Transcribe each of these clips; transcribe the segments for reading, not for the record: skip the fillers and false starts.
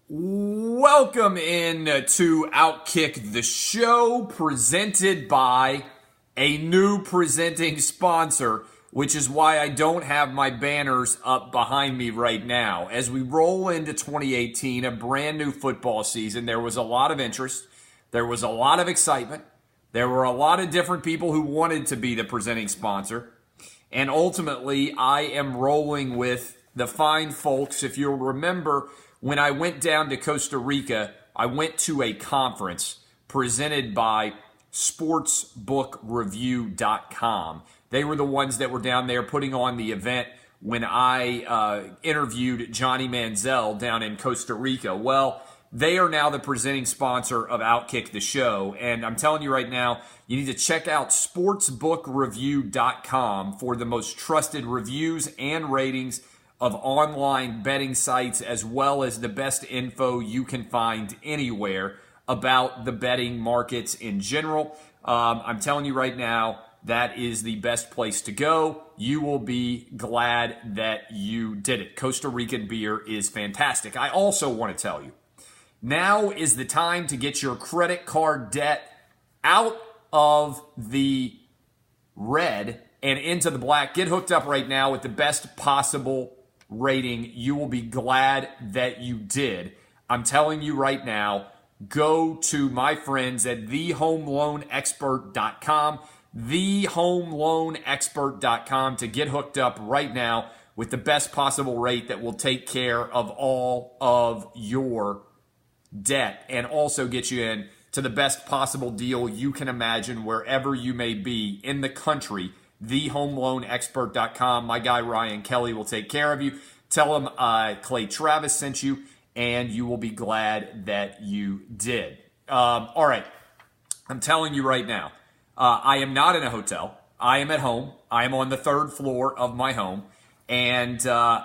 Welcome in to Outkick the Show, presented by a new presenting sponsor, which is why I don't have my banners up behind me right now. As we roll into 2018, a brand new football season, there was a lot of interest. There was a lot of excitement. There were a lot of different people who wanted to be the presenting sponsor. And ultimately, I am rolling with the fine folks. If you'll remember, when I went down to Costa Rica, I went to a conference presented by sportsbookreview.com. They were the ones that were down there putting on the event when I interviewed Johnny Manziel down in Costa Rica. Well, they are now the presenting sponsor of Outkick the Show. And I'm telling you right now, you need to check out sportsbookreview.com for the most trusted reviews and ratings of online betting sites, as well as the best info you can find anywhere about the betting markets in general. I'm telling you right now, that is the best place to go. You will be glad that you did it. Costa Rican beer is fantastic. I also want to tell you, now is the time to get your credit card debt out of the red and into the black. Get hooked up right now with the best possible rating. You will be glad that you did. I'm telling you right now, go to my friends at thehomeloanexpert.com, thehomeloanexpert.com to get hooked up right now with the best possible rate that will take care of all of your debt and also get you in to the best possible deal you can imagine wherever you may be in the country. thehomeloanexpert.com. My guy Ryan Kelly will take care of you. Tell him Clay Travis sent you, and you will be glad that you did. All right. I'm telling you right now, I am not in a hotel. I am at home. I am on the third floor of my home, and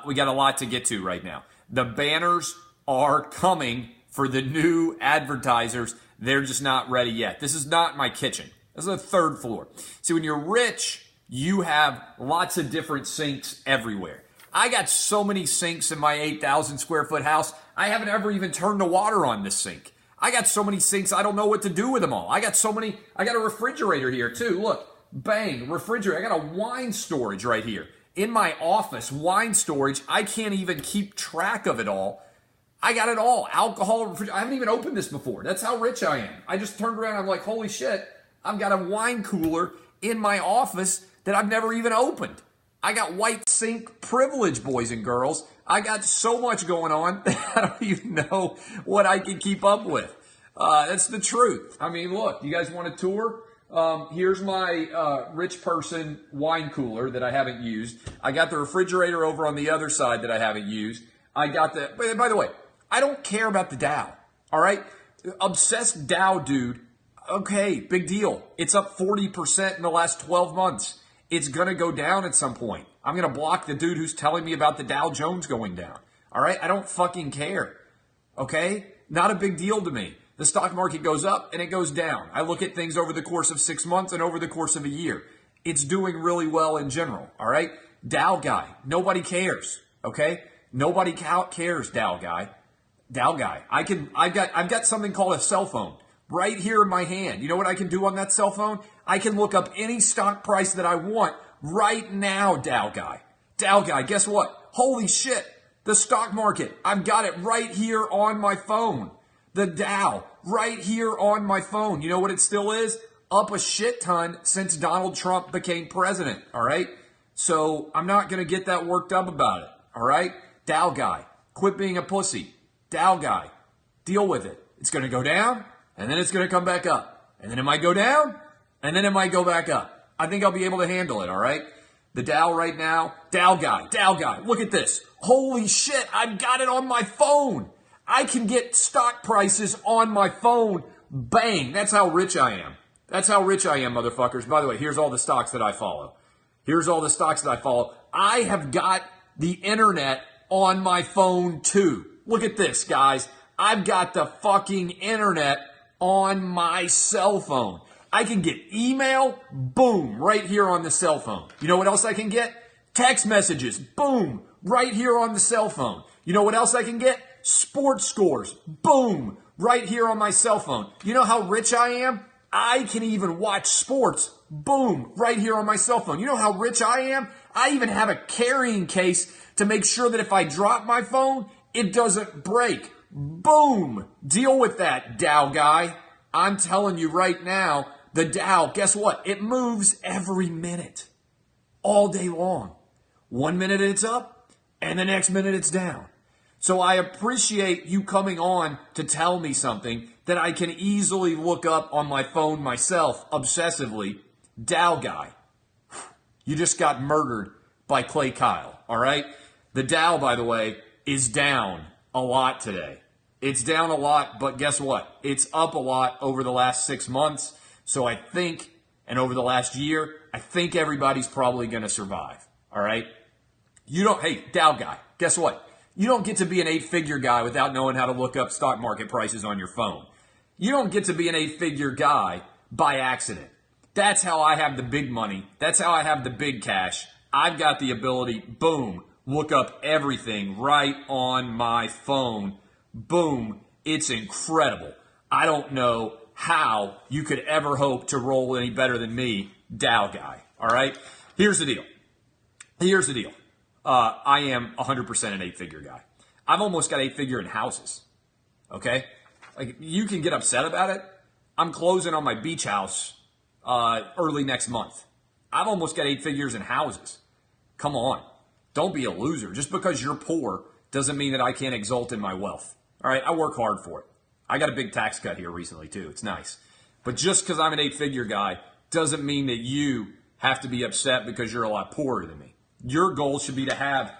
we got a lot to get to right now. The banners are coming for the new advertisers. They're just not ready yet. This is not my kitchen. This is the third floor. See, when you're rich, you have lots of different sinks everywhere. I got so many sinks in my 8,000 square foot house, I haven't ever even turned the water on this sink. I got so many sinks, I don't know what to do with them all. I got a refrigerator here too. Look, bang, refrigerator. I got a wine storage right here. In my office, wine storage, I can't even keep track of it all. I got it all. Alcohol, I haven't even opened this before. That's how rich I am. I just turned around, I'm like, holy shit, I've got a wine cooler in my office that I've never even opened. I got white sink privilege, boys and girls. I got so much going on that I don't even know what I can keep up with. That's the truth. I mean, look, you guys want a tour? Here's my rich person wine cooler that I haven't used. I got the refrigerator over on the other side that I haven't used. I got the, by the way, I don't care about the Dow, all right? Obsessed Dow dude, okay, big deal. It's up 40% in the last 12 months. It's going to go down at some point. I'm going to block the dude who's telling me about the Dow Jones going down. All right? I don't fucking care. Okay? Not a big deal to me. The stock market goes up and it goes down. I look at things over the course of 6 months and over the course of a year. It's doing really well in general. All right? Dow guy. Nobody cares. Okay? Nobody cares, Dow guy. Dow guy. I've got something called a cell phone right here in my hand. You know what I can do on that cell phone? I can look up any stock price that I want right now, Dow guy. Dow guy, guess what? Holy shit, the stock market. I've got it right here on my phone. The Dow, right here on my phone. You know what it still is? Up a shit ton since Donald Trump became president, all right? So I'm not going to get that worked up about it, all right? Dow guy, quit being a pussy. Dow guy, deal with it. It's going to go down, and then it's going to come back up. And then it might go down, and then it might go back up. I think I'll be able to handle it, all right? The Dow right now, Dow guy, look at this. Holy shit, I've got it on my phone. I can get stock prices on my phone. Bang, that's how rich I am. That's how rich I am, motherfuckers. By the way, here's all the stocks that I follow. I have got the internet on my phone too. Look at this, guys. I've got the fucking internet on my cell phone. I can get email, boom, right here on the cell phone. You know what else I can get? Text messages, boom, right here on the cell phone. You know what else I can get? sports scores. Boom. Right here on my cell phone. You know how rich I am? I can even watch sports. Boom. Right here on my cell phone. You know how rich I am? I even have a carrying case to make sure that if I drop my phone, it doesn't break. Boom. Deal with that, Dow guy. I'm telling you right now, the Dow, guess what? It moves every minute. All day long. 1 minute it's up, and the next minute it's down. So I appreciate you coming on to tell me something that I can easily look up on my phone myself, obsessively. Dow guy, you just got murdered by Clay Kyle, all right? The Dow, by the way, is down a lot today. It's down a lot, but guess what? It's up a lot over the last 6 months. So I think, and over the last year, I think everybody's probably going to survive, all right? Hey, Dow guy, guess what? You don't get to be an 8-figure guy without knowing how to look up stock market prices on your phone. You don't get to be an 8-figure guy by accident. That's how I have the big money. That's how I have the big cash. I've got the ability, boom, look up everything right on my phone. Boom, it's incredible. I don't know how you could ever hope to roll any better than me, Dow guy, all right? Here's the deal. I am 100% an 8-figure guy. I've almost got 8-figure in houses, okay? Like, you can get upset about it. I'm closing on my beach house early next month. I've almost got 8 figures in houses. Come on. Don't be a loser. Just because you're poor doesn't mean that I can't exult in my wealth. All right, I work hard for it. I got a big tax cut here recently, too. It's nice. But just because I'm an 8-figure guy doesn't mean that you have to be upset because you're a lot poorer than me. Your goal should be to have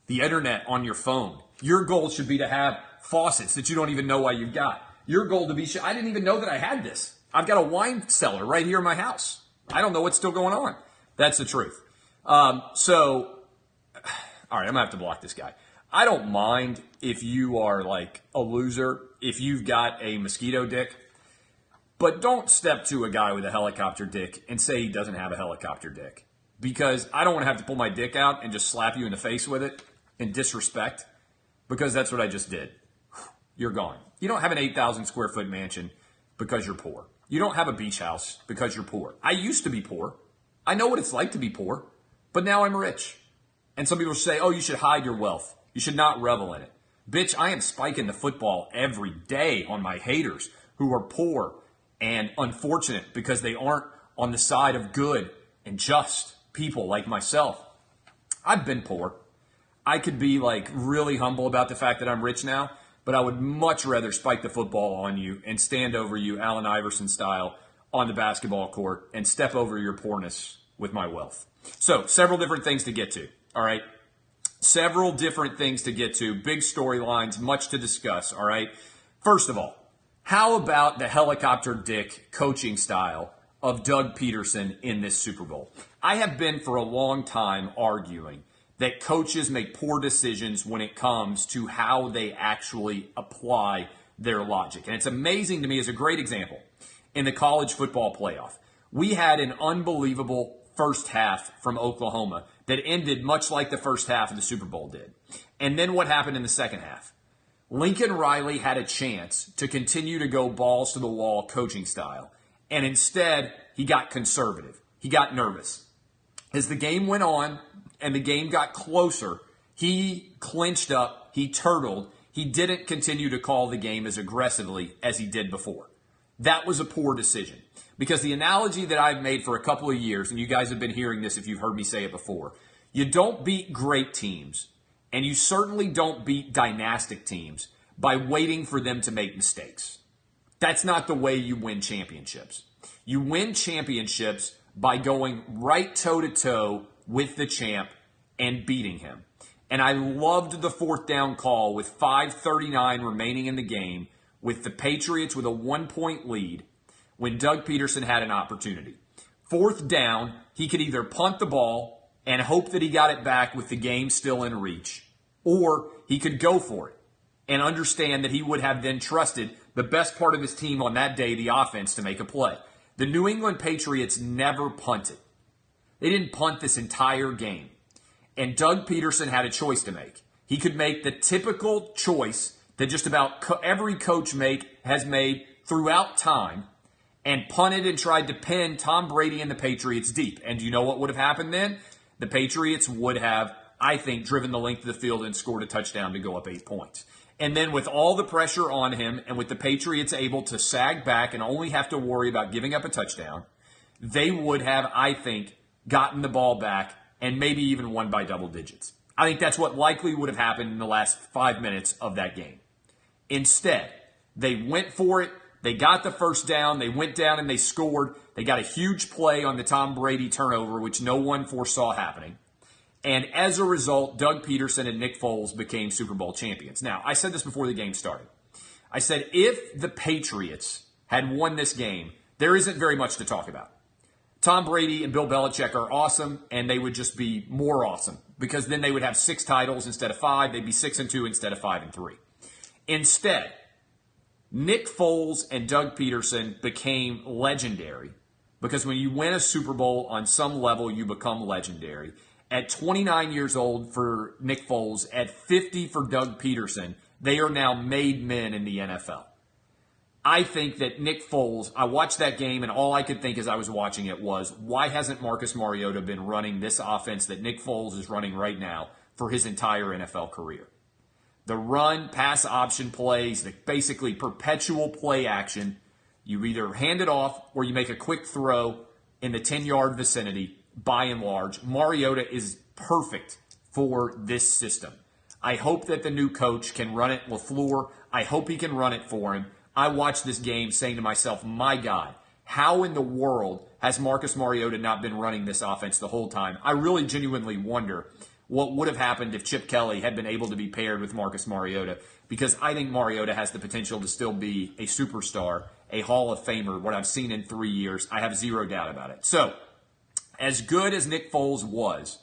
the internet on your phone. Your goal should be to have faucets that you don't even know why you've got. Your goal to be, I didn't even know that I had this. I've got a wine cellar right here in my house. I don't know what's still going on. That's the truth. All right, I'm going to have to block this guy. I don't mind if you are like a loser, if you've got a mosquito dick, but don't step to a guy with a helicopter dick and say he doesn't have a helicopter dick. Because I don't want to have to pull my dick out and just slap you in the face with it in disrespect, because that's what I just did. You're gone. You don't have an 8,000 square foot mansion because you're poor. You don't have a beach house because you're poor. I used to be poor. I know what it's like to be poor, but now I'm rich. And some people say, oh, you should hide your wealth. You should not revel in it. Bitch, I am spiking the football every day on my haters who are poor and unfortunate because they aren't on the side of good and just people like myself. I've been poor. I could be like really humble about the fact that I'm rich now, but I would much rather spike the football on you and stand over you Allen Iverson style on the basketball court and step over your poorness with my wealth. So, several different things to get to, all right? Several different things to get to, big storylines, much to discuss, all right? First of all, how about the helicopter dick coaching style of Doug Peterson in this Super Bowl? I have been for a long time arguing that coaches make poor decisions when it comes to how they actually apply their logic. And it's amazing to me, as a great example, in the college football playoff, we had an unbelievable first half from Oklahoma that ended much like the first half of the Super Bowl did. And then what happened in the second half? Lincoln Riley had a chance to continue to go balls to the wall coaching style. And instead, he got conservative. He got nervous. As the game went on and the game got closer, he clinched up, he turtled, he didn't continue to call the game as aggressively as he did before. That was a poor decision. Because the analogy that I've made for a couple of years, and you guys have been hearing this if you've heard me say it before, you don't beat great teams, and you certainly don't beat dynastic teams by waiting for them to make mistakes. That's not the way you win championships. You win championships by going right toe-to-toe with the champ and beating him. And I loved the fourth down call with 5:39 remaining in the game with the Patriots with a 1-point lead when Doug Peterson had an opportunity. Fourth down, he could either punt the ball and hope that he got it back with the game still in reach, or he could go for it and understand that he would have then trusted the best part of his team on that day, the offense, to make a play. The New England Patriots never punted. They didn't punt this entire game. And Doug Peterson had a choice to make. He could make the typical choice that just about every coach has made throughout time and punted and tried to pin Tom Brady and the Patriots deep. And you know what would have happened then? The Patriots would have, I think, driven the length of the field and scored a touchdown to go up 8 points. And then with all the pressure on him and with the Patriots able to sag back and only have to worry about giving up a touchdown, they would have, I think, gotten the ball back and maybe even won by double digits. I think that's what likely would have happened in the last 5 minutes of that game. Instead, they went for it. They got the first down. They went down and they scored. They got a huge play on the Tom Brady turnover, which no one foresaw happening. And as a result, Doug Peterson and Nick Foles became Super Bowl champions. Now, I said this before the game started. I said if the Patriots had won this game, there isn't very much to talk about. Tom Brady and Bill Belichick are awesome, and they would just be more awesome because then they would have 6 titles instead of 5. They'd be 6-2 instead of 5-3. Instead, Nick Foles and Doug Peterson became legendary because when you win a Super Bowl on some level, you become legendary. At 29 years old for Nick Foles, at 50 for Doug Peterson, they are now made men in the NFL. I think that Nick Foles, I watched that game and all I could think as I was watching it was, why hasn't Marcus Mariota been running this offense that Nick Foles is running right now for his entire NFL career? The run, pass option plays, the basically perpetual play action. You either hand it off or you make a quick throw in the 10-yard vicinity, by and large. Mariota is perfect for this system. I hope that the new coach can run it, LaFleur. I hope he can run it for him. I watched this game saying to myself, my God, how in the world has Marcus Mariota not been running this offense the whole time? I really genuinely wonder what would have happened if Chip Kelly had been able to be paired with Marcus Mariota, because I think Mariota has the potential to still be a superstar, a Hall of Famer, what I've seen in 3 years. I have zero doubt about it. So, as good as Nick Foles was,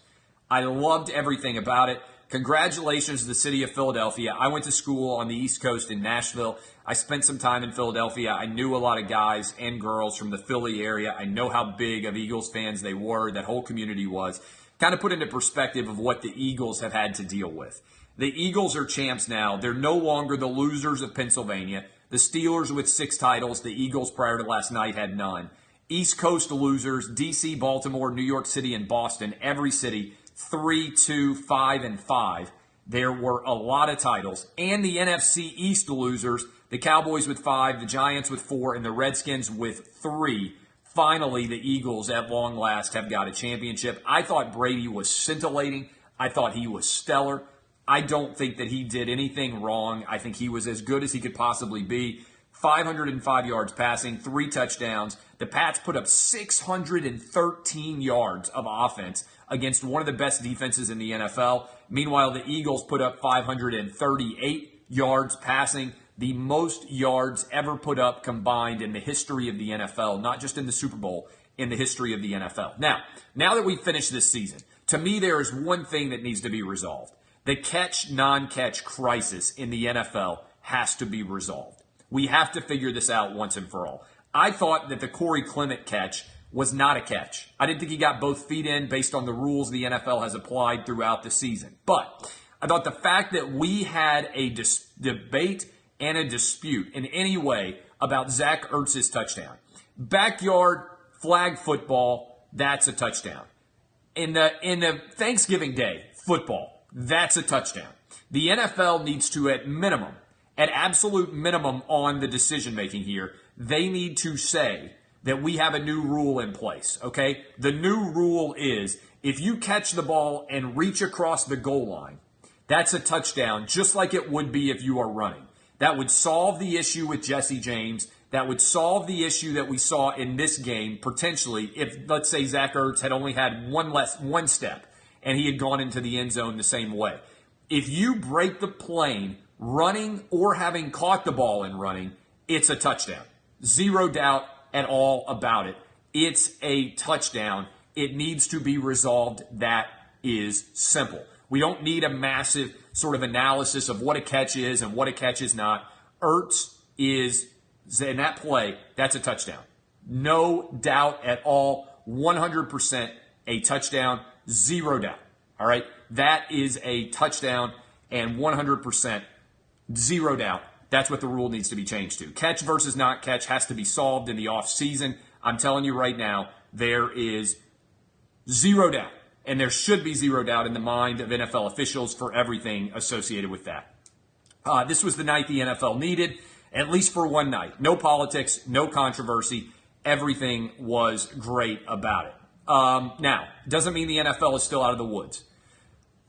I loved everything about it. Congratulations to the city of Philadelphia. I went to school on the East Coast in Nashville. I spent some time in Philadelphia. I knew a lot of guys and girls from the Philly area. I know how big of Eagles fans they were, that whole community was. Kind of put into perspective of what the Eagles have had to deal with. The Eagles are champs now. They're no longer the losers of Pennsylvania. The Steelers with 6 titles. The Eagles prior to last night had none. East Coast losers, D.C., Baltimore, New York City, and Boston. Every city 3, 2, 5, and 5. There were a lot of titles. And the NFC East losers, the Cowboys with 5, the Giants with 4, and the Redskins with 3. Finally, the Eagles, at long last, have got a championship. I thought Brady was scintillating. I thought he was stellar. I don't think that he did anything wrong. I think he was as good as he could possibly be. 505 yards passing, 3 touchdowns. The Pats put up 613 yards of offense against one of the best defenses in the NFL. Meanwhile, the Eagles put up 538 yards passing, the most yards ever put up combined in the history of the NFL, not just in the Super Bowl, in the history of the NFL. Now that we've finished this season, to me there is one thing that needs to be resolved. The catch, non-catch crisis in the NFL has to be resolved. We have to figure this out once and for all. I thought that the Corey Clement catch was not a catch. I didn't think he got both feet in based on the rules the NFL has applied throughout the season. But I thought the fact that we had a debate and a dispute in any way about Zach Ertz's touchdown. Backyard flag football, that's a touchdown. In the Thanksgiving Day football, that's a touchdown. The NFL needs to, at absolute minimum on the decision making here, they need to say that we have a new rule in place, okay? The new rule is if you catch the ball and reach across the goal line, that's a touchdown, just like it would be if you are running. That would solve the issue with Jesse James. That would solve the issue that we saw in this game, potentially, if, let's say, Zach Ertz had only had one step and he had gone into the end zone the same way. If you break the plane running or having caught the ball and running, it's a touchdown. Zero doubt at all about it. It's a touchdown. It needs to be resolved. That is simple. We don't need a massive sort of analysis of what a catch is and what a catch is not. Ertz is, in that play, that's a touchdown. No doubt at all. 100% a touchdown. Zero doubt. All right? That is a touchdown. and 100%, zero doubt, that's what the rule needs to be changed to. Catch versus not catch has to be solved in the offseason. I'm telling you right now, there is zero doubt, and there should be zero doubt in the mind of NFL officials for everything associated with that. This was the night the NFL needed, at least for one night. No politics, no controversy. Everything was great about it. Now, doesn't mean the NFL is still out of the woods.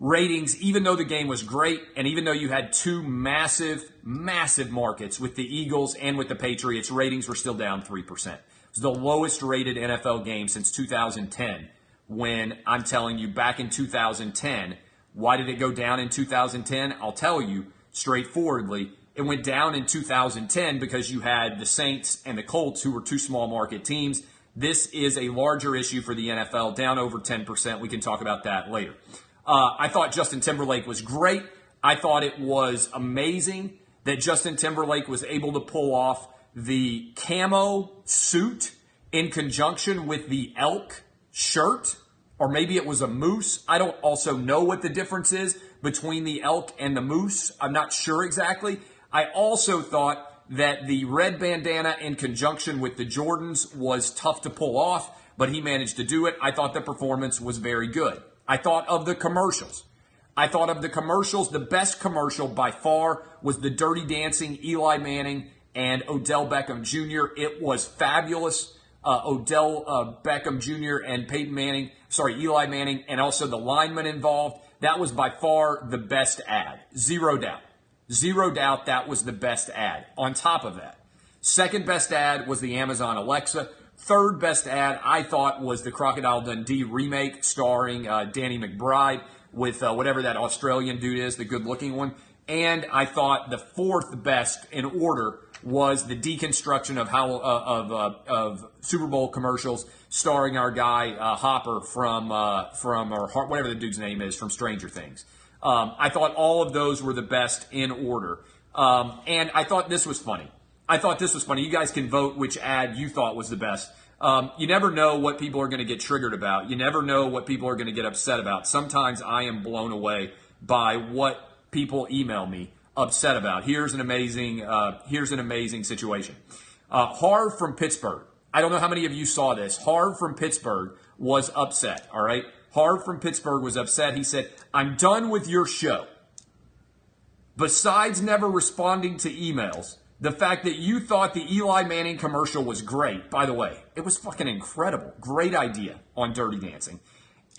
Ratings, even though the game was great, and even though you had two massive markets with the Eagles and with the Patriots, ratings were still down 3%. It was the lowest rated NFL game since 2010, when I'm telling you, back in 2010, why did it go down in 2010? I'll tell you straightforwardly. It went down in 2010 because you had the Saints and the Colts, who were two small market teams. This is a larger issue for the NFL, down over 10%. We can talk about that later. I thought Justin Timberlake was great. I thought it was amazing that Justin Timberlake was able to pull off the camo suit in conjunction with the elk shirt, or maybe it was a moose. I don't also know what the difference is between the elk and the moose. I'm not sure exactly. I also thought that the red bandana in conjunction with the Jordans was tough to pull off, but he managed to do it. I thought the performance was very good. I thought of the commercials. The best commercial by far was the Dirty Dancing, Eli Manning and Odell Beckham Jr. It was fabulous. Odell Beckham Jr. and Eli Manning, and also the lineman involved. That was by far the best ad. Zero doubt that was the best ad. On top of that, second best ad was the Amazon Alexa. Third best ad, I thought, was the Crocodile Dundee remake starring Danny McBride with whatever that Australian dude is, the good-looking one. And I thought the fourth best in order was the deconstruction of Super Bowl commercials starring our guy Hopper or whatever the dude's name is from Stranger Things. I thought all of those were the best in order. And I thought this was funny. You guys can vote which ad you thought was the best. You never know what people are going to get triggered about. You never know what people are going to get upset about. Sometimes I am blown away by what people email me upset about. Here's an amazing situation. Harv from Pittsburgh. I don't know how many of you saw this. Harv from Pittsburgh was upset, all right? Harv from Pittsburgh was upset. He said, "I'm done with your show. Besides never responding to emails, the fact that you thought the Eli Manning commercial was great, by the way, it was fucking incredible. Great idea on Dirty Dancing.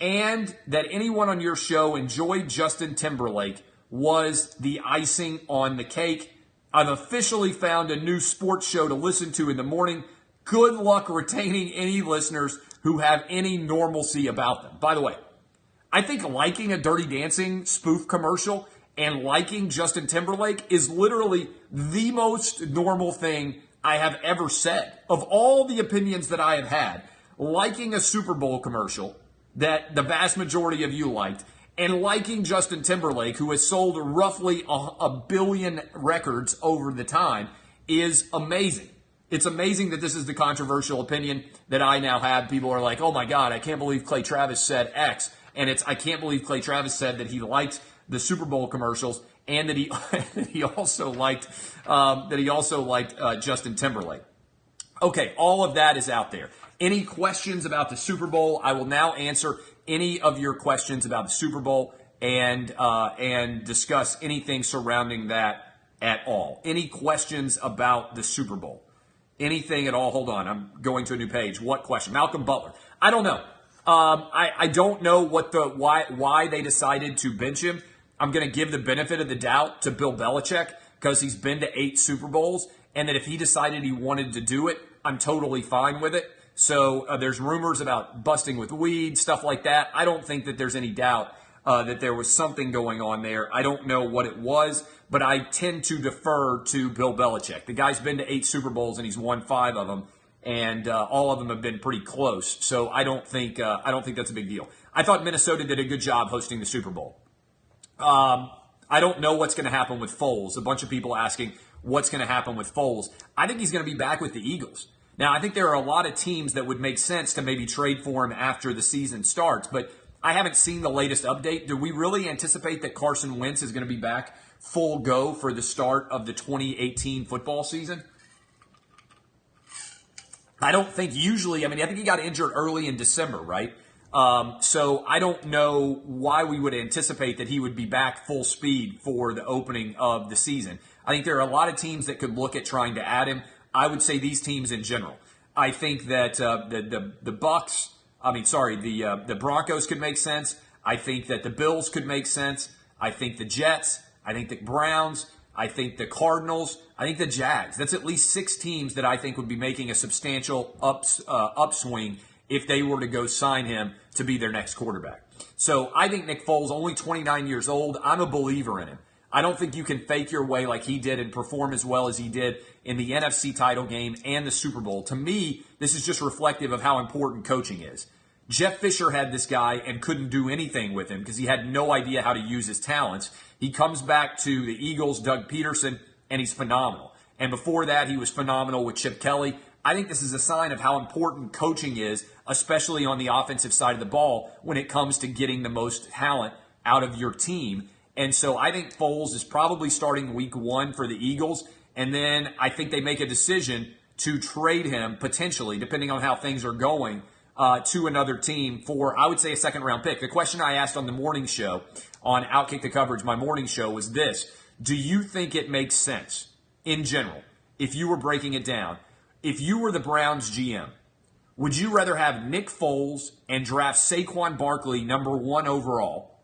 And that anyone on your show enjoyed Justin Timberlake was the icing on the cake. I've officially found a new sports show to listen to in the morning. Good luck retaining any listeners who have any normalcy about them." By the way, I think liking a Dirty Dancing spoof commercial and liking Justin Timberlake is literally the most normal thing I have ever said. Of all the opinions that I have had, liking a Super Bowl commercial that the vast majority of you liked, and liking Justin Timberlake, who has sold roughly a billion records over the time, is amazing. It's amazing that this is the controversial opinion that I now have. People are like, "Oh my God, I can't believe Clay Travis said X." And I can't believe Clay Travis said that he liked the Super Bowl commercials and that he also liked Justin Timberlake. Okay, all of that is out there. Any questions about the Super Bowl? I will now answer any of your questions about the Super Bowl and discuss anything surrounding that at all. Any questions about the Super Bowl? Anything at all? Hold on, I'm going to a new page. What question? Malcolm Butler. I don't know. I don't know why they decided to bench him. I'm going to give the benefit of the doubt to Bill Belichick because he's been to 8 Super Bowls, and that if he decided he wanted to do it, I'm totally fine with it. So there's rumors about busting with weed, stuff like that. I don't think that there's any doubt that there was something going on there. I don't know what it was, but I tend to defer to Bill Belichick. The guy's been to 8 Super Bowls and he's won 5 of them, and all of them have been pretty close. So I don't think that's a big deal. I thought Minnesota did a good job hosting the Super Bowl. I don't know what's going to happen with Foles. A bunch of people asking what's going to happen with Foles. I think he's going to be back with the Eagles. Now, I think there are a lot of teams that would make sense to maybe trade for him after the season starts, but I haven't seen the latest update. Do we really anticipate that Carson Wentz is going to be back full go for the start of the 2018 football season? I don't think usually. I mean, I think he got injured early in December, right? So I don't know why we would anticipate that he would be back full speed for the opening of the season. I think there are a lot of teams that could look at trying to add him. I would say these teams in general. I think that the Broncos could make sense. I think that the Bills could make sense. I think the Jets. I think the Browns. I think the Cardinals. I think the Jags. That's at least 6 teams that I think would be making a substantial upswing if they were to go sign him to be their next quarterback. So I think Nick Foles, only 29 years old, I'm a believer in him. I don't think you can fake your way like he did and perform as well as he did in the NFC title game and the Super Bowl. To me, this is just reflective of how important coaching is. Jeff Fisher had this guy and couldn't do anything with him because he had no idea how to use his talents. He comes back to the Eagles, Doug Peterson, and he's phenomenal. And before that, he was phenomenal with Chip Kelly. I think this is a sign of how important coaching is, especially on the offensive side of the ball, when it comes to getting the most talent out of your team. And so I think Foles is probably starting week 1 for the Eagles. And then I think they make a decision to trade him, potentially, depending on how things are going, to another team for, I would say, a second-round pick. The question I asked on the morning show, on Outkick the Coverage, my morning show, was this. Do you think it makes sense, in general, if you were breaking it down, if you were the Browns GM, would you rather have Nick Foles and draft Saquon Barkley number 1 overall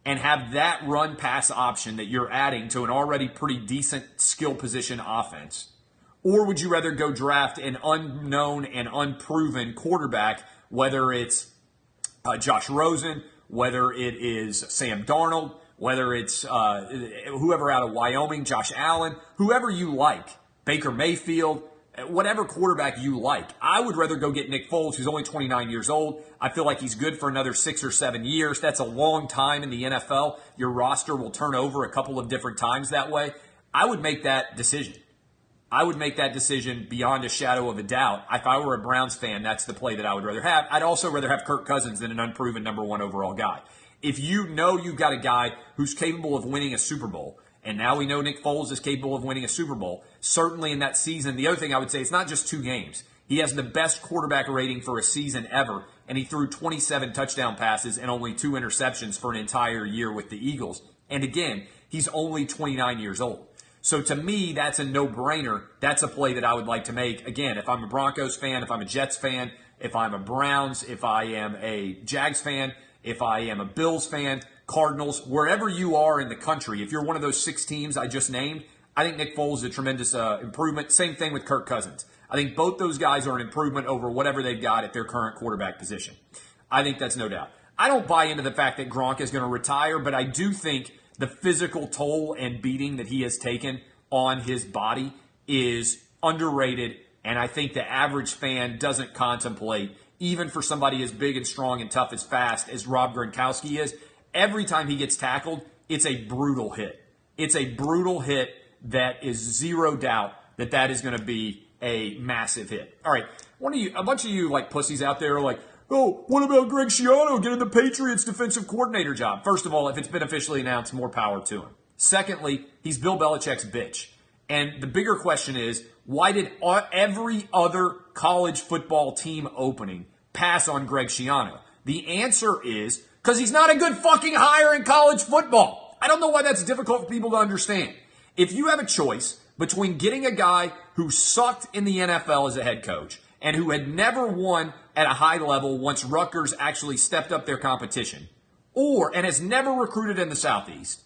and have that run-pass option that you're adding to an already pretty decent skill position offense? Or would you rather go draft an unknown and unproven quarterback, whether it's Josh Rosen, whether it is Sam Darnold, whether it's whoever out of Wyoming, Josh Allen, whoever you like, Baker Mayfield, whatever quarterback you like. I would rather go get Nick Foles, who's only 29 years old. I feel like he's good for another 6 or 7 years. That's a long time in the NFL. Your roster will turn over a couple of different times that way. I would make that decision. I would make that decision beyond a shadow of a doubt. If I were a Browns fan, that's the play that I would rather have. I'd also rather have Kirk Cousins than an unproven number 1 overall guy. If you know you've got a guy who's capable of winning a Super Bowl, and now we know Nick Foles is capable of winning a Super Bowl, certainly in that season, the other thing I would say, it's not just 2 games. He has the best quarterback rating for a season ever, and he threw 27 touchdown passes and only 2 interceptions for an entire year with the Eagles. And again, he's only 29 years old. So to me, that's a no-brainer. That's a play that I would like to make. Again, if I'm a Broncos fan, if I'm a Jets fan, if I'm a Browns, if I am a Jags fan, if I am a Bills fan, Cardinals, wherever you are in the country, if you're one of those 6 teams I just named, I think Nick Foles is a tremendous improvement. Same thing with Kirk Cousins. I think both those guys are an improvement over whatever they've got at their current quarterback position. I think that's no doubt. I don't buy into the fact that Gronk is going to retire, but I do think the physical toll and beating that he has taken on his body is underrated, and I think the average fan doesn't contemplate, even for somebody as big and strong and tough as fast as Rob Gronkowski is. Every time he gets tackled, it's a brutal hit. It's a brutal hit that is zero doubt that is going to be a massive hit. All right, a bunch of you like pussies out there are like, oh, what about Greg Schiano getting the Patriots defensive coordinator job? First of all, if it's been officially announced, more power to him. Secondly, he's Bill Belichick's bitch. And the bigger question is, why did every other college football team opening pass on Greg Schiano? The answer is because he's not a good fucking hire in college football. I don't know why that's difficult for people to understand. If you have a choice between getting a guy who sucked in the NFL as a head coach and who had never won at a high level once Rutgers actually stepped up their competition, and has never recruited in the Southeast,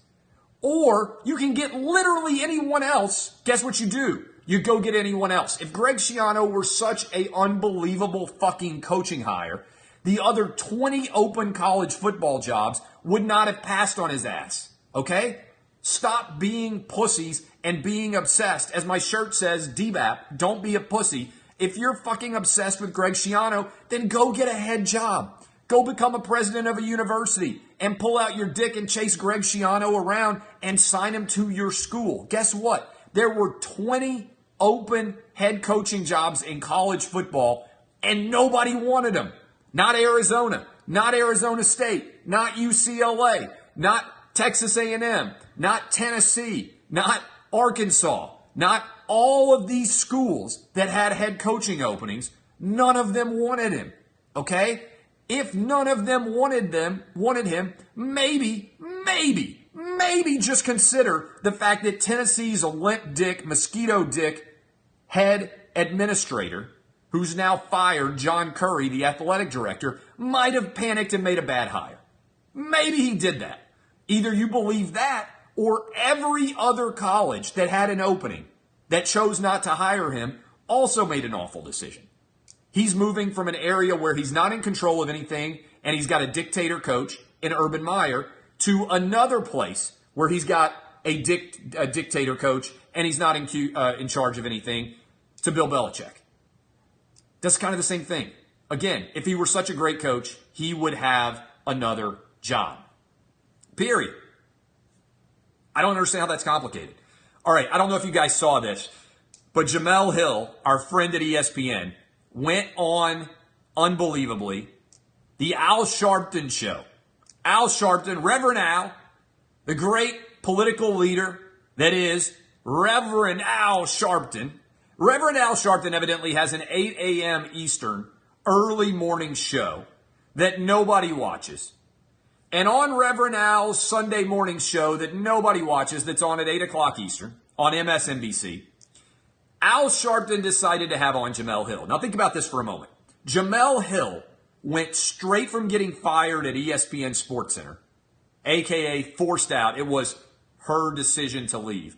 or you can get literally anyone else, guess what you do? You go get anyone else. If Greg Schiano were such an unbelievable fucking coaching hire, the other 20 open college football jobs would not have passed on his ass. Okay? Stop being pussies and being obsessed. As my shirt says, DBAP, don't be a pussy. If you're fucking obsessed with Greg Schiano, then go get a head job. Go become a president of a university and pull out your dick and chase Greg Schiano around and sign him to your school. Guess what? There were 20 open head coaching jobs in college football and nobody wanted them. Not Arizona. not Arizona State, not UCLA, not Texas A&M, not Tennessee, not Arkansas, not all of these schools that had head coaching openings. None of them wanted him. Okay? If none of them wanted him, maybe just consider the fact that Tennessee's a limp dick, mosquito dick head administrator, who's now fired, John Curry, the athletic director, might have panicked and made a bad hire. Maybe he did that. Either you believe that, or every other college that had an opening that chose not to hire him also made an awful decision. He's moving from an area where he's not in control of anything and he's got a dictator coach in Urban Meyer to another place where he's got a dictator coach and he's not in charge of anything, to Bill Belichick. That's kind of the same thing. Again, if he were such a great coach, he would have another job. Period. I don't understand how that's complicated. All right, I don't know if you guys saw this, but Jemele Hill, our friend at ESPN, went on, unbelievably, the Al Sharpton show. Al Sharpton, Reverend Al, the great political leader that is Reverend Al Sharpton. Reverend Al Sharpton evidently has an 8 a.m. Eastern early morning show that nobody watches. And on Reverend Al's Sunday morning show that nobody watches, that's on at 8 o'clock Eastern, on MSNBC, Al Sharpton decided to have on Jemele Hill. Now think about this for a moment. Jemele Hill went straight from getting fired at ESPN SportsCenter, a.k.a. forced out. It was her decision to leave.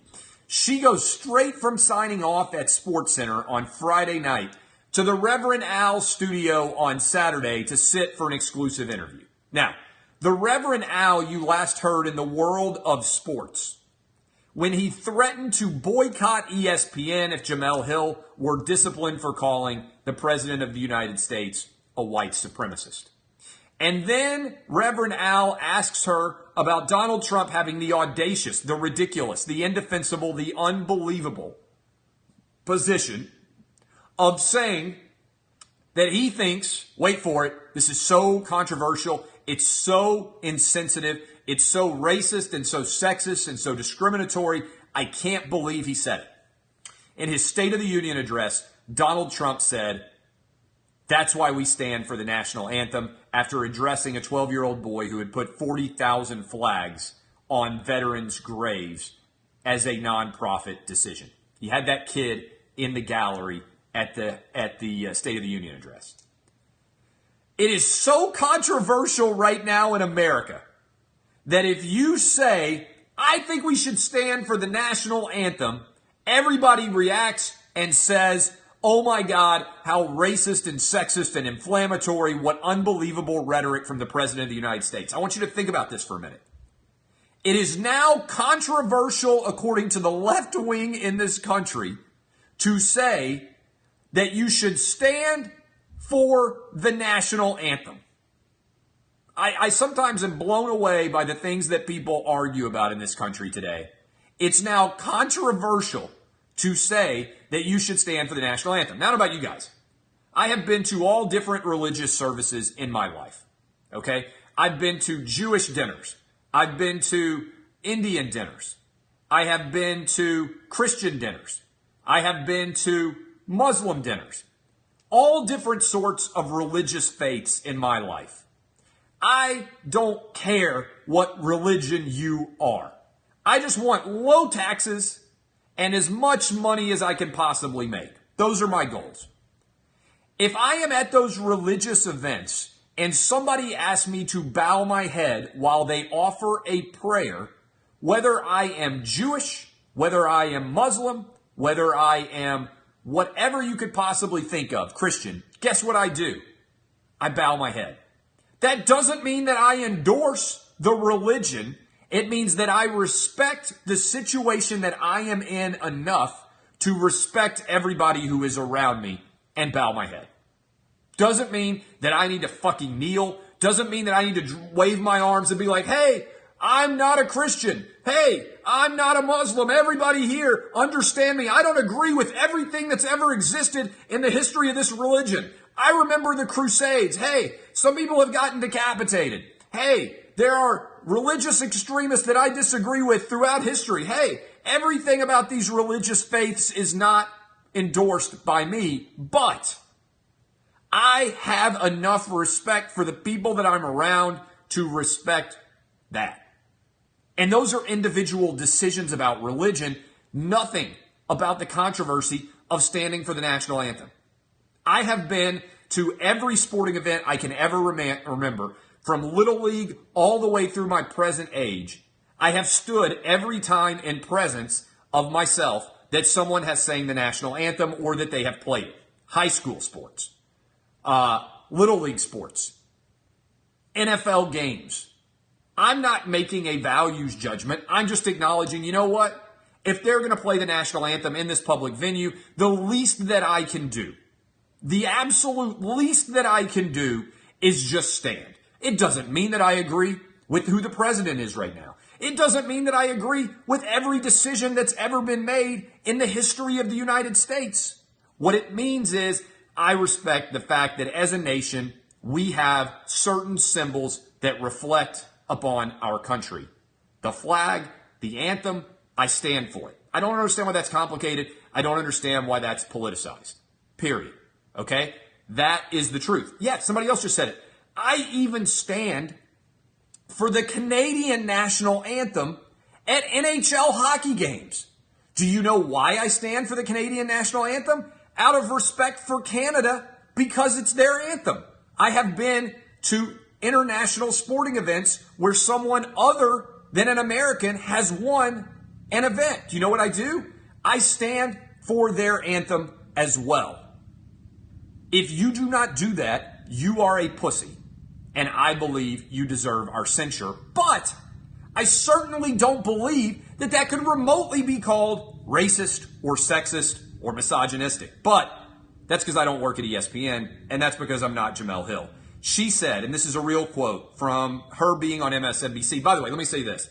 She goes straight from signing off at SportsCenter on Friday night to the Reverend Al studio on Saturday to sit for an exclusive interview. Now, the Reverend Al you last heard in the world of sports when he threatened to boycott ESPN if Jemele Hill were disciplined for calling the President of the United States a white supremacist. And then Reverend Al asks her about Donald Trump having the audacious, the ridiculous, the indefensible, the unbelievable position of saying that he thinks, wait for it, this is so controversial, it's so insensitive, it's so racist and so sexist and so discriminatory, I can't believe he said it. In his State of the Union address, Donald Trump said, that's why we stand for the national anthem, after addressing a 12-year-old boy who had put 40,000 flags on veterans' graves as a nonprofit decision. He had that kid in the gallery at the State of the Union address. It is so controversial right now in America that if you say, I think we should stand for the national anthem, everybody reacts and says, oh my God, how racist and sexist and inflammatory, what unbelievable rhetoric from the President of the United States. I want you to think about this for a minute. It is now controversial, according to the left wing in this country, to say that you should stand for the national anthem. I sometimes am blown away by the things that people argue about in this country today. It's now controversial to say that you should stand for the national anthem. Now, about you guys. I have been to all different religious services in my life. Okay? I've been to Jewish dinners. I've been to Indian dinners. I have been to Christian dinners. I have been to Muslim dinners. All different sorts of religious faiths in my life. I don't care what religion you are. I just want low taxes and as much money as I can possibly make. Those are my goals. If I am at those religious events and somebody asks me to bow my head while they offer a prayer, whether I am Jewish, whether I am Muslim, whether I am whatever you could possibly think of, Christian, guess what I do? I bow my head. That doesn't mean that I endorse the religion. It means that I respect the situation that I am in enough to respect everybody who is around me and bow my head. Doesn't mean that I need to fucking kneel. Doesn't mean that I need to wave my arms and be like, hey, I'm not a Christian. Hey, I'm not a Muslim. Everybody here, understand me. I don't agree with everything that's ever existed in the history of this religion. I remember the Crusades. Hey, some people have gotten decapitated. Hey, there are religious extremists that I disagree with throughout history. Hey, everything about these religious faiths is not endorsed by me, but I have enough respect for the people that I'm around to respect that. And those are individual decisions about religion, nothing about the controversy of standing for the national anthem. I have been to every sporting event I can ever remember, from Little League all the way through my present age. I have stood every time in presence of myself that someone has sang the national anthem or that they have played it. High school sports, Little League sports, NFL games. I'm not making a values judgment. I'm just acknowledging, you know what? If they're going to play the national anthem in this public venue, the least that I can do, the absolute least that I can do is just stand. It doesn't mean that I agree with who the president is right now. It doesn't mean that I agree with every decision that's ever been made in the history of the United States. What it means is I respect the fact that as a nation, we have certain symbols that reflect upon our country. The flag, the anthem, I stand for it. I don't understand why that's complicated. I don't understand why that's politicized. Period. Okay? That is the truth. Yeah, somebody else just said it. I even stand for the Canadian national anthem at NHL hockey games. Do you know why I stand for the Canadian national anthem? Out of respect for Canada, because it's their anthem. I have been to international sporting events where someone other than an American has won an event. Do you know what I do? I stand for their anthem as well. If you do not do that, you are a pussy. And I believe you deserve our censure. But I certainly don't believe that that could remotely be called racist or sexist or misogynistic. But that's because I don't work at ESPN, and that's because I'm not Jemele Hill. She said, and this is a real quote from her being on MSNBC. By the way, let me say this.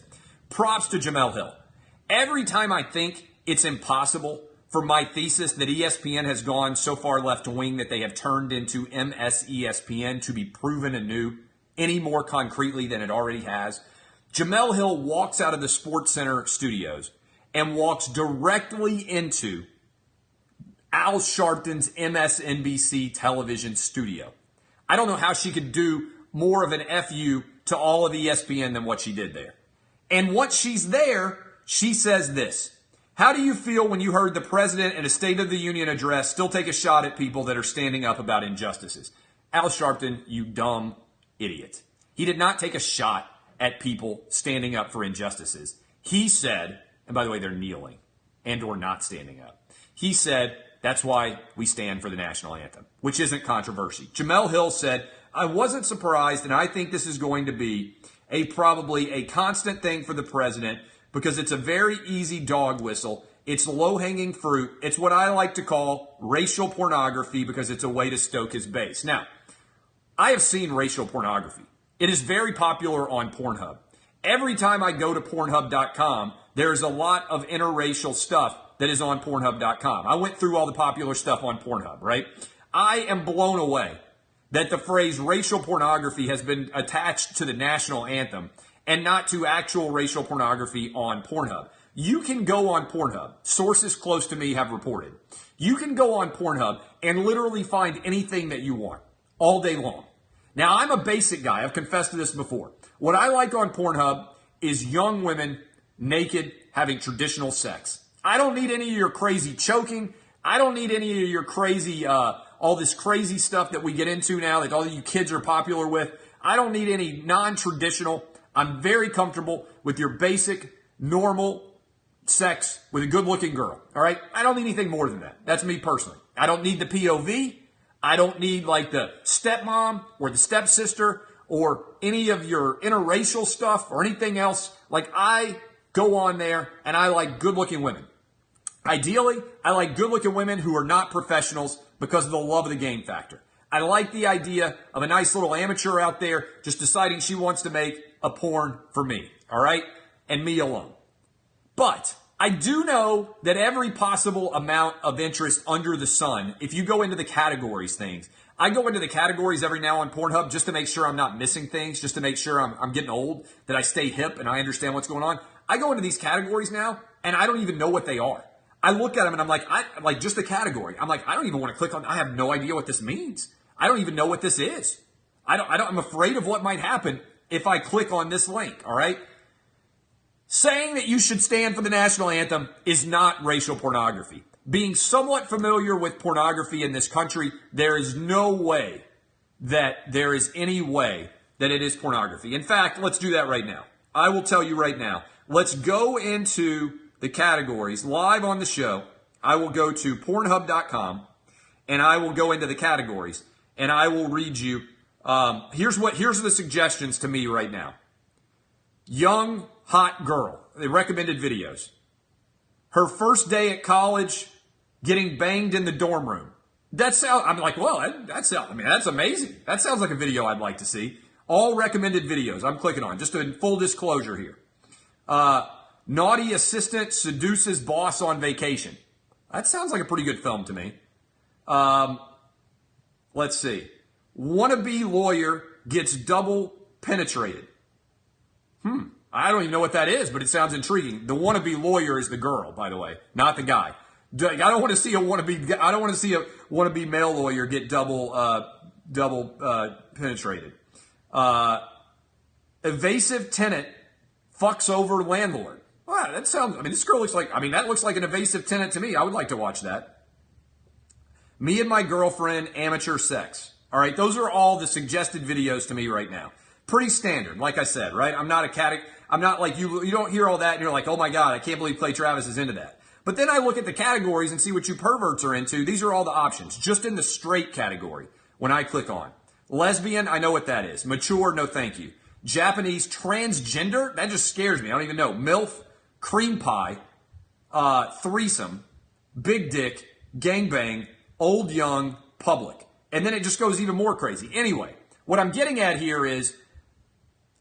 Props to Jemele Hill. Every time I think it's impossible for my thesis that ESPN has gone so far left wing that they have turned into MSESPN to be proven anew any more concretely than it already has, Jemele Hill walks out of the SportsCenter studios and walks directly into Al Sharpton's MSNBC television studio. I don't know how she could do more of an FU to all of ESPN than what she did there. And once she's there, she says this. How do you feel when you heard the president in a State of the Union address still take a shot at people that are standing up about injustices? Al Sharpton, you dumb idiot. He did not take a shot at people standing up for injustices. He said, and by the way, they're kneeling and or not standing up. He said, that's why we stand for the national anthem, which isn't controversy. Jemele Hill said, I wasn't surprised, and I think this is going to be probably a constant thing for the president because it's a very easy dog whistle. It's low-hanging fruit. It's what I like to call racial pornography because it's a way to stoke his base. Now, I have seen racial pornography. It is very popular on Pornhub. Every time I go to Pornhub.com, there's a lot of interracial stuff that is on Pornhub.com. I went through all the popular stuff on Pornhub, right? I am blown away that the phrase racial pornography has been attached to the national anthem and not to actual racial pornography on Pornhub. You can go on Pornhub. Sources close to me have reported. You can go on Pornhub and literally find anything that you want all day long. Now, I'm a basic guy. I've confessed to this before. What I like on Pornhub is young women naked having traditional sex. I don't need any of your crazy choking. I don't need any of your crazy, all this crazy stuff that we get into now that all you kids are popular with. I don't need any non-traditional. I'm very comfortable with your basic, normal sex with a good-looking girl, all right? I don't need anything more than that. That's me personally. I don't need the POV. I don't need, like, the stepmom or the stepsister or any of your interracial stuff or anything else. Like, I go on there and I like good-looking women. Ideally, I like good-looking women who are not professionals because of the love of the game factor. I like the idea of a nice little amateur out there just deciding she wants to make a porn for me, all right? And me alone. But I do know that every possible amount of interest under the sun, if you go into the categories things, I go into the categories every now on Pornhub just to make sure I'm not missing things, just to make sure I'm getting old, that I stay hip and I understand what's going on. I go into these categories now and I don't even know what they are. I look at them and I'm like just the category. I'm like, I don't even want to click on, I have no idea what this means. I don't even know what this is. I'm afraid of what might happen if I click on this link, all right? Saying that you should stand for the national anthem is not racial pornography. Being somewhat familiar with pornography in this country, there is no way that there is any way that it is pornography. In fact, let's do that right now. I will tell you right now. Let's go into the categories live on the show. I will go to Pornhub.com and I will go into the categories and I will read you. Here's the suggestions to me right now. Young, hot girl. They recommended videos. Her first day at college, getting banged in the dorm room. I'm like, well, that's amazing. That sounds like a video I'd like to see. All recommended videos I'm clicking on. Just a full disclosure here. Naughty assistant seduces boss on vacation. That sounds like a pretty good film to me. Let's see. Wannabe lawyer gets double penetrated. I don't even know what that is, but it sounds intriguing. The wannabe lawyer is the girl, by the way, not the guy. I don't want to see a wannabe male lawyer get double penetrated. Evasive tenant fucks over landlord. Wow, that sounds. This girl looks like. That looks like an evasive tenant to me. I would like to watch that. Me and my girlfriend, amateur sex. All right, those are all the suggested videos to me right now. Pretty standard, like I said, right? I'm not like you. You don't hear all that and you're like, oh my God, I can't believe Clay Travis is into that. But then I look at the categories and see what you perverts are into. These are all the options, just in the straight category. When I click on lesbian, I know what that is. Mature, no thank you. Japanese, transgender, that just scares me. I don't even know. MILF, cream pie, threesome, big dick, gangbang, old, young, public. And then it just goes even more crazy. Anyway, what I'm getting at here is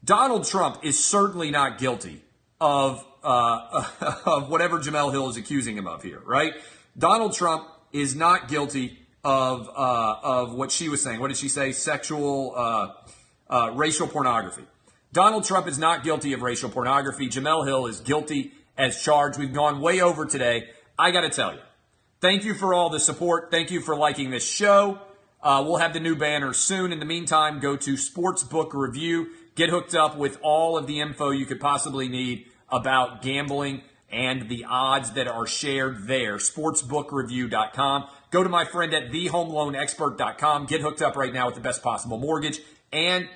Donald Trump is certainly not guilty of whatever Jemele Hill is accusing him of here, right? Donald Trump is not guilty of what she was saying. What did she say? Racial pornography. Donald Trump is not guilty of racial pornography. Jemele Hill is guilty as charged. We've gone way over today. I got to tell you, thank you for all the support. Thank you for liking this show. We'll have the new banner soon. In the meantime, go to Sportsbook Review. Get hooked up with all of the info you could possibly need about gambling and the odds that are shared there. Sportsbookreview.com. Go to my friend at thehomeloanexpert.com. Get hooked up right now with the best possible mortgage. And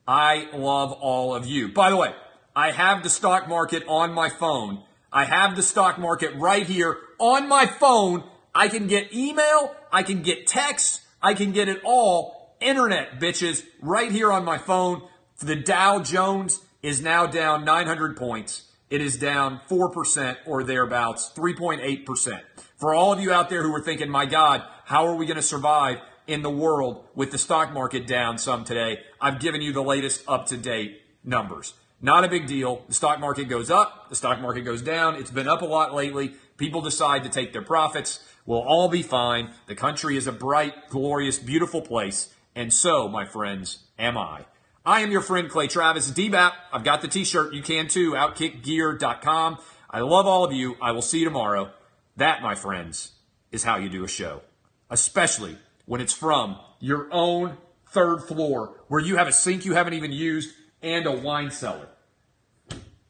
I love all of you. By the way, I have the stock market on my phone. I have the stock market right here on my phone. I can get email. I can get texts. I can get it all. Internet, bitches, right here on my phone. The Dow Jones is now down 900 points. It is down 4% or thereabouts, 3.8%. For all of you out there who are thinking, my God, how are we going to survive in the world with the stock market down some today? I've given you the latest up-to-date numbers. Not a big deal. The stock market goes up. The stock market goes down. It's been up a lot lately. People decide to take their profits. We'll all be fine. The country is a bright, glorious, beautiful place. And so, my friends, am I. I am your friend, Clay Travis. DBAP, I've got the t-shirt. You can too. Outkickgear.com. I love all of you. I will see you tomorrow. That, my friends, is how you do a show. Especially when it's from your own third floor where you have a sink you haven't even used and a wine cellar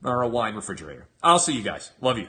or a wine refrigerator. I'll see you guys. Love you.